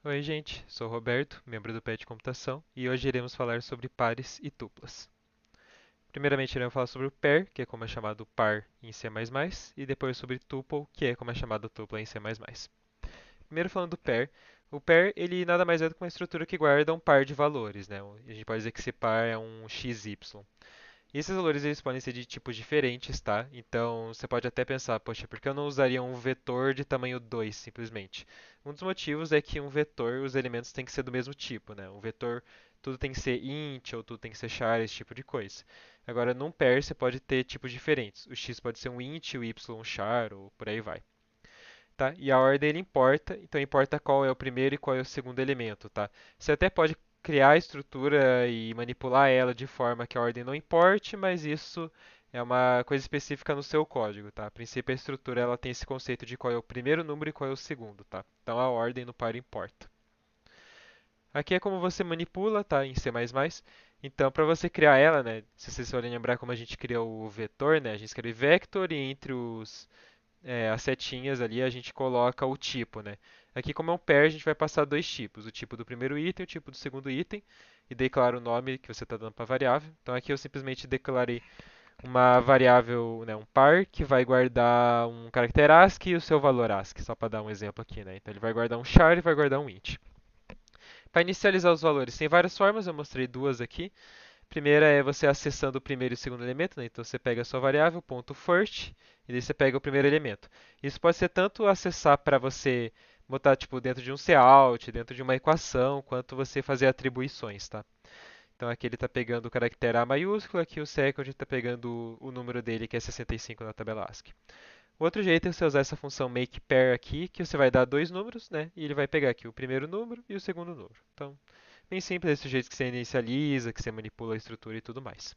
Oi, gente, sou o Roberto, membro do PET de Computação, e hoje iremos falar sobre pares e tuplas. Primeiramente, iremos falar sobre o pair, que é como é chamado par em C++, e depois sobre tuple, que é como é chamado tupla em C++. Primeiro falando do pair, o pair ele nada mais é do que uma estrutura que guarda um par de valores, né? A gente pode dizer que esse par é um XY. E esses valores eles podem ser de tipos diferentes, tá? Então você pode até pensar, poxa, por que eu não usaria um vetor de tamanho 2 simplesmente? Um dos motivos é que um vetor, os elementos têm que ser do mesmo tipo, né? Um vetor, tudo tem que ser int ou tudo tem que ser char, esse tipo de coisa. Agora, num pair você pode ter tipos diferentes. O x pode ser um int, o y um char, ou por aí vai. Tá? E a ordem ele importa, então importa qual é o primeiro e qual é o segundo elemento, tá? Você até pode criar a estrutura e manipular ela de forma que a ordem não importe, mas isso é uma coisa específica no seu código, tá? A princípio a estrutura ela tem esse conceito de qual é o primeiro número e qual é o segundo, tá? Então a ordem no par importa. Aqui é como você manipula, tá? Em C++. Então, para você criar ela, né? Se vocês forem lembrar como a gente criou o vetor, né? A gente escreve vector e entre as setinhas ali a gente coloca o tipo, né? Aqui como é um pair, a gente vai passar dois tipos, o tipo do primeiro item e o tipo do segundo item, e declaro o nome que você está dando para a variável. Então aqui eu simplesmente declarei uma variável, né, um par, que vai guardar um caractere ASCII e o seu valor ASCII, só para dar um exemplo aqui, né? Então ele vai guardar um char e vai guardar um int. Para inicializar os valores, tem várias formas, eu mostrei duas aqui. Primeira é você acessando o primeiro e o segundo elemento, né? Então você pega a sua variável, ponto .first, e daí você pega o primeiro elemento. Isso pode ser tanto acessar para você botar tipo dentro de um cout, dentro de uma equação, quanto você fazer atribuições, tá? Então aqui ele está pegando o caractere A maiúsculo, aqui o second está pegando o número dele, que é 65 na tabela ASCII. O outro jeito é você usar essa função makePair aqui, que você vai dar dois números, né? E ele vai pegar aqui o primeiro número e o segundo número. Então, bem simples esse jeito que você inicializa, que você manipula a estrutura e tudo mais.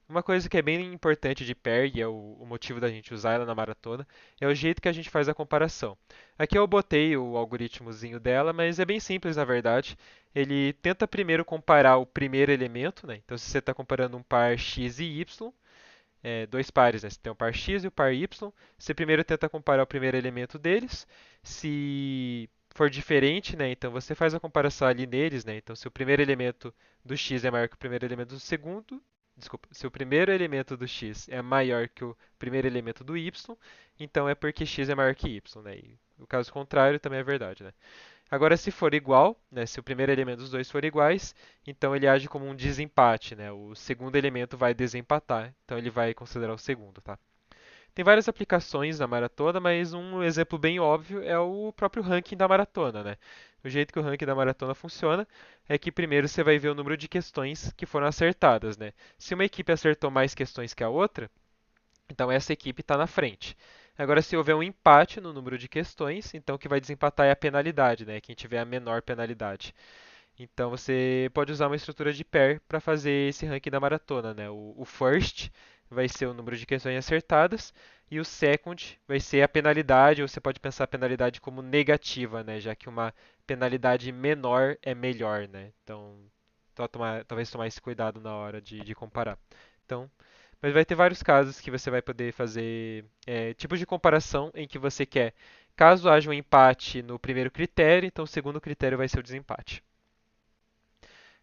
Uma coisa que é bem importante de pair, e é o motivo da gente usar ela na maratona, é o jeito que a gente faz a comparação. Aqui eu botei o algoritmozinho dela, mas é bem simples na verdade. Ele tenta primeiro comparar o primeiro elemento, né? Então se você está comparando um par x e y, dois pares, né? Você tem o par x e o par y. Você primeiro tenta comparar o primeiro elemento deles. Se for diferente, né? Então você faz a comparação ali neles, né? Então se o primeiro elemento do x é maior que o primeiro elemento do segundo, desculpa, se o primeiro elemento do x é maior que o primeiro elemento do y, então é porque x é maior que y, né? E o caso contrário também é verdade, né? Agora, se for igual, né, se o primeiro elemento dos dois for iguais, então ele age como um desempate, né? O segundo elemento vai desempatar, então ele vai considerar o segundo, tá? Tem várias aplicações na maratona, mas um exemplo bem óbvio é o próprio ranking da maratona, né? O jeito que o ranking da maratona funciona é que primeiro você vai ver o número de questões que foram acertadas, né? Se uma equipe acertou mais questões que a outra, então essa equipe está na frente. Agora, se houver um empate no número de questões, então o que vai desempatar é a penalidade, né? Quem tiver a menor penalidade. Então você pode usar uma estrutura de pair para fazer esse ranking da maratona, né? O first vai ser o número de questões acertadas e o second vai ser a penalidade, ou você pode pensar a penalidade como negativa, né? Já que uma penalidade menor é melhor, né? Então, talvez tomar esse cuidado na hora de comparar. Então, mas vai ter vários casos que você vai poder fazer tipos de comparação em que você quer, caso haja um empate no primeiro critério, então o segundo critério vai ser o desempate.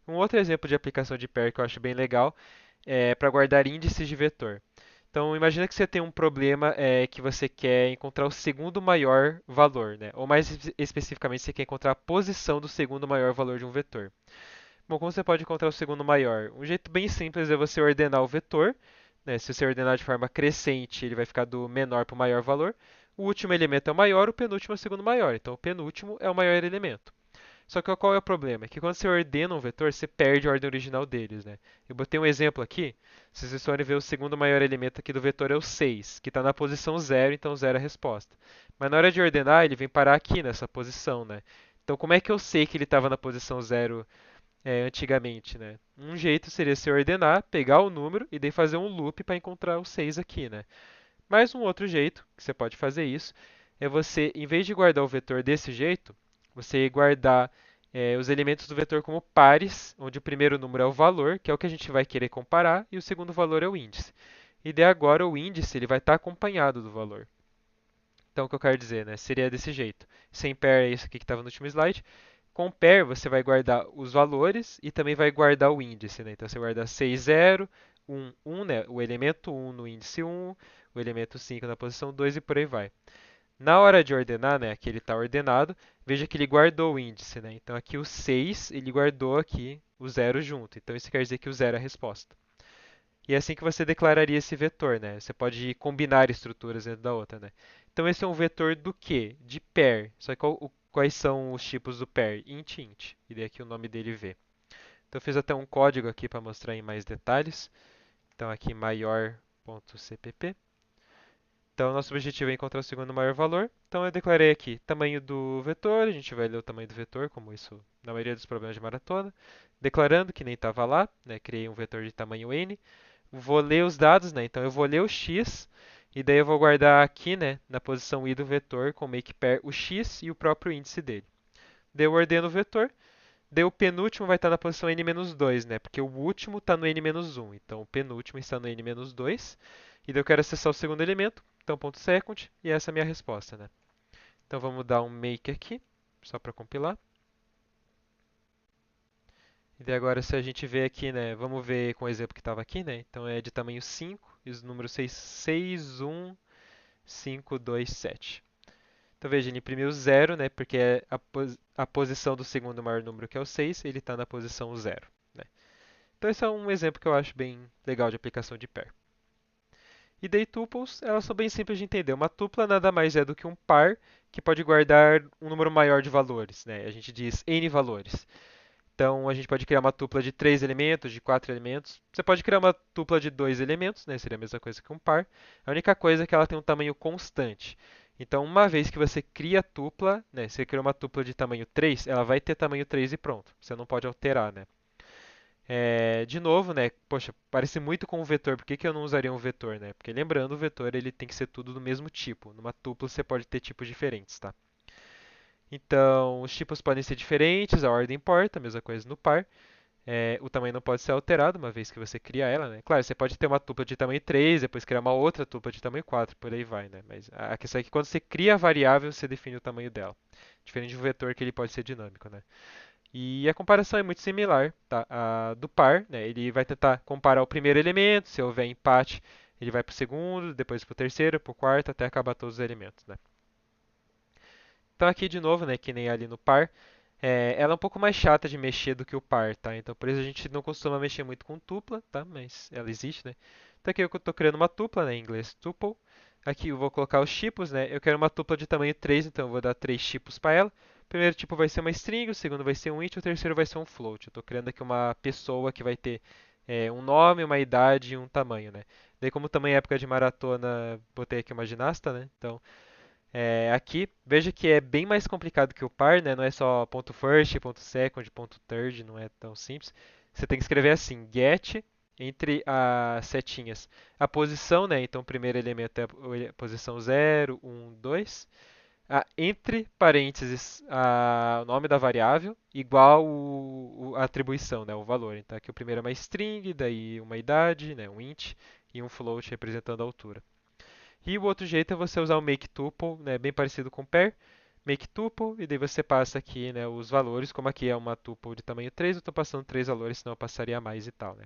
Um outro exemplo de aplicação de pair que eu acho bem legal é para guardar índices de vetor. Então, imagina que você tem um problema que você quer encontrar o segundo maior valor, né? Ou mais especificamente, você quer encontrar a posição do segundo maior valor de um vetor. Bom, como você pode encontrar o segundo maior? Um jeito bem simples é você ordenar o vetor, né? Se você ordenar de forma crescente, ele vai ficar do menor para o maior valor. O último elemento é o maior, o penúltimo é o segundo maior. Então, o penúltimo é o maior elemento. Só que qual é o problema? É que quando você ordena um vetor, você perde a ordem original deles, né? Eu botei um exemplo aqui. Se vocês forem ver, o segundo maior elemento aqui do vetor é o 6, que está na posição zero, então zero é a resposta. Mas na hora de ordenar, ele vem parar aqui nessa posição, né? Então, como é que eu sei que ele estava na posição zero antigamente, né? Um jeito seria se ordenar, pegar o número e daí fazer um loop para encontrar o 6 aqui, né? Mas um outro jeito que você pode fazer isso é você, em vez de guardar o vetor desse jeito, você guardar os elementos do vetor como pares, onde o primeiro número é o valor, que é o que a gente vai querer comparar, e o segundo valor é o índice. E daí agora o índice ele vai estar acompanhado do valor. Então o que eu quero dizer, né? Seria desse jeito. Sem pair é isso aqui que estava no último slide. Com pair você vai guardar os valores e também vai guardar o índice, né? Então você guarda 6, 0, 1, 1, né? O elemento 1 no índice 1, o elemento 5 na posição 2 e por aí vai. Na hora de ordenar, né, aqui ele está ordenado, veja que ele guardou o índice, né? Então aqui o 6, ele guardou aqui o zero junto. Então isso quer dizer que o zero é a resposta. E é assim que você declararia esse vetor, né? Você pode combinar estruturas dentro da outra, né? Então esse é um vetor do quê? De pair. Só que quais são os tipos do pair? Int, int. E daí aqui o nome dele v. Então eu fiz até um código aqui para mostrar em mais detalhes. Então aqui maior.cpp. Então, nosso objetivo é encontrar o segundo maior valor. Então, eu declarei aqui tamanho do vetor. A gente vai ler o tamanho do vetor, como isso na maioria dos problemas de maratona. Declarando que nem estava lá, né? Criei um vetor de tamanho n. Vou ler os dados, né? Então, eu vou ler o x. E daí eu vou guardar aqui, né, na posição i do vetor, com make pair o x e o próprio índice dele. Daí eu ordeno o vetor. Daí o penúltimo vai estar na posição n-2, né? Porque o último está no n-1. Então o penúltimo está no n-2. E daí eu quero acessar o segundo elemento. Então ponto .second. E essa é a minha resposta, né? Então vamos dar um make aqui, só para compilar. E daí agora se a gente vê aqui, né? Vamos ver com o exemplo que estava aqui, né? Então é de tamanho 5. E os números 6, 6, 1, 5, 2, 7. Então veja, ele imprimiu 0, né? Porque é a posição do segundo maior número, que é o 6, ele está na posição 0, né? Então esse é um exemplo que eu acho bem legal de aplicação de pair. E daí tuples, elas são bem simples de entender. Uma tupla nada mais é do que um par que pode guardar um número maior de valores, né? A gente diz n valores. Então a gente pode criar uma tupla de 3 elementos, de 4 elementos. Você pode criar uma tupla de 2 elementos, né? Seria a mesma coisa que um par. A única coisa é que ela tem um tamanho constante. Então, uma vez que você cria a tupla, né? Você cria uma tupla de tamanho 3, ela vai ter tamanho 3 e pronto. Você não pode alterar, né? De novo, né? Poxa, parece muito com um vetor. Por que que eu não usaria um vetor, né? Porque lembrando, o vetor ele tem que ser tudo do mesmo tipo. Numa tupla você pode ter tipos diferentes, tá? Então, os tipos podem ser diferentes, a ordem importa, a mesma coisa no par. O tamanho não pode ser alterado uma vez que você cria ela, né? Claro, você pode ter uma tupla de tamanho 3, depois criar uma outra tupla de tamanho 4, por aí vai, né? Mas a questão é que quando você cria a variável, você define o tamanho dela. Diferente do vetor que ele pode ser dinâmico, né? E a comparação é muito similar, tá? A do par, né? Ele vai tentar comparar o primeiro elemento, se houver empate, ele vai para o segundo, depois para o terceiro, para o quarto, até acabar todos os elementos, né? Então aqui de novo, né, que nem ali no par, ela é um pouco mais chata de mexer do que o par, tá? Então por isso a gente não costuma mexer muito com tupla, tá? Mas ela existe, né? Então aqui eu estou criando uma tupla, né, em inglês tuple. Aqui eu vou colocar os tipos, né? Eu quero uma tupla de tamanho 3, então eu vou dar 3 tipos para ela. O primeiro tipo vai ser uma string, o segundo vai ser um int, o terceiro vai ser um float. Eu estou criando aqui uma pessoa que vai ter um nome, uma idade e um tamanho, né? Daí como também é época de maratona, botei aqui uma ginasta, né? Então aqui, veja que é bem mais complicado que o par, né? Não é só ponto .first, ponto .second, ponto .third, não é tão simples. Você tem que escrever assim, get entre as setinhas. A posição, né? Então, o primeiro elemento é a posição 0, 1, 2. Entre parênteses, o nome da variável, igual a atribuição, né? O valor. Então, aqui o primeiro é uma string, daí uma idade, né? Um int, e um float representando a altura. E o outro jeito é você usar o make tuple, né, bem parecido com pair, make tuple, e daí você passa aqui, né, os valores, como aqui é uma tuple de tamanho 3, eu estou passando 3 valores, senão eu passaria mais e tal, né.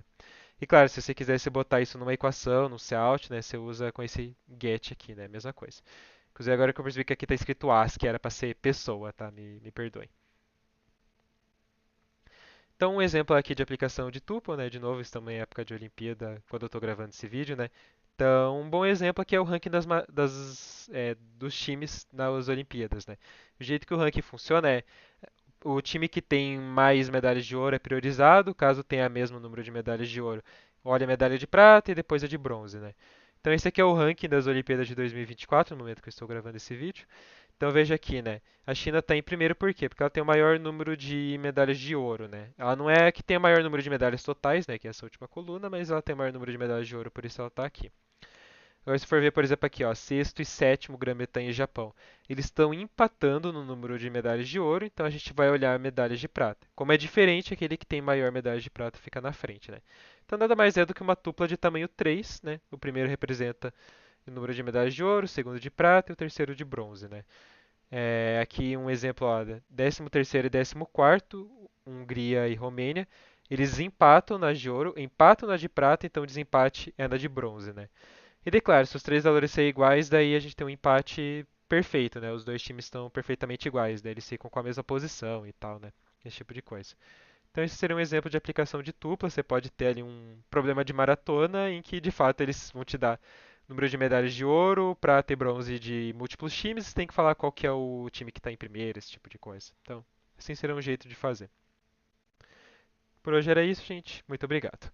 E claro, se você quisesse botar isso numa equação, num cout, né, você usa com esse get aqui, né, mesma coisa. Inclusive agora que eu percebi que aqui está escrito as, que era para ser pessoa, tá, me perdoem. Então, um exemplo aqui de aplicação de tuple, né? De novo, estamos em época de Olimpíada, quando eu estou gravando esse vídeo, né? Então, um bom exemplo aqui é o ranking dos times nas Olimpíadas, né? O jeito que o ranking funciona é o time que tem mais medalhas de ouro é priorizado, caso tenha o mesmo número de medalhas de ouro, olha a medalha de prata e depois a de bronze, né? Então, esse aqui é o ranking das Olimpíadas de 2024, no momento que eu estou gravando esse vídeo. Então veja aqui, né? A China está em primeiro por quê? Porque ela tem o maior número de medalhas de ouro, né? Ela não é que tem o maior número de medalhas totais, né? Que é essa última coluna, mas ela tem o maior número de medalhas de ouro, por isso ela está aqui. Agora, se for ver, por exemplo, aqui, ó, sexto e sétimo Grã-Bretanha e Japão, eles estão empatando no número de medalhas de ouro, então a gente vai olhar medalhas de prata. Como é diferente, aquele que tem maior medalha de prata fica na frente, né? Então nada mais é do que uma dupla de tamanho 3, né? O primeiro representa o número de medalhas de ouro, o segundo de prata e o terceiro de bronze, né? Aqui um exemplo, ó, 13º e 14º, Hungria e Romênia, eles empatam nas de ouro, empatam na de prata, então o desempate é na de bronze, né? E daí, claro, se os três valores serem iguais, daí a gente tem um empate perfeito, né? Os dois times estão perfeitamente iguais, daí eles ficam com a mesma posição e tal, né? Esse tipo de coisa. Então esse seria um exemplo de aplicação de tupla. Você pode ter ali um problema de maratona em que de fato eles vão te dar número de medalhas de ouro, prata e bronze de múltiplos times. Você tem que falar qual que é o time que está em primeiro, esse tipo de coisa. Então, assim seria um jeito de fazer. Por hoje era isso, gente. Muito obrigado.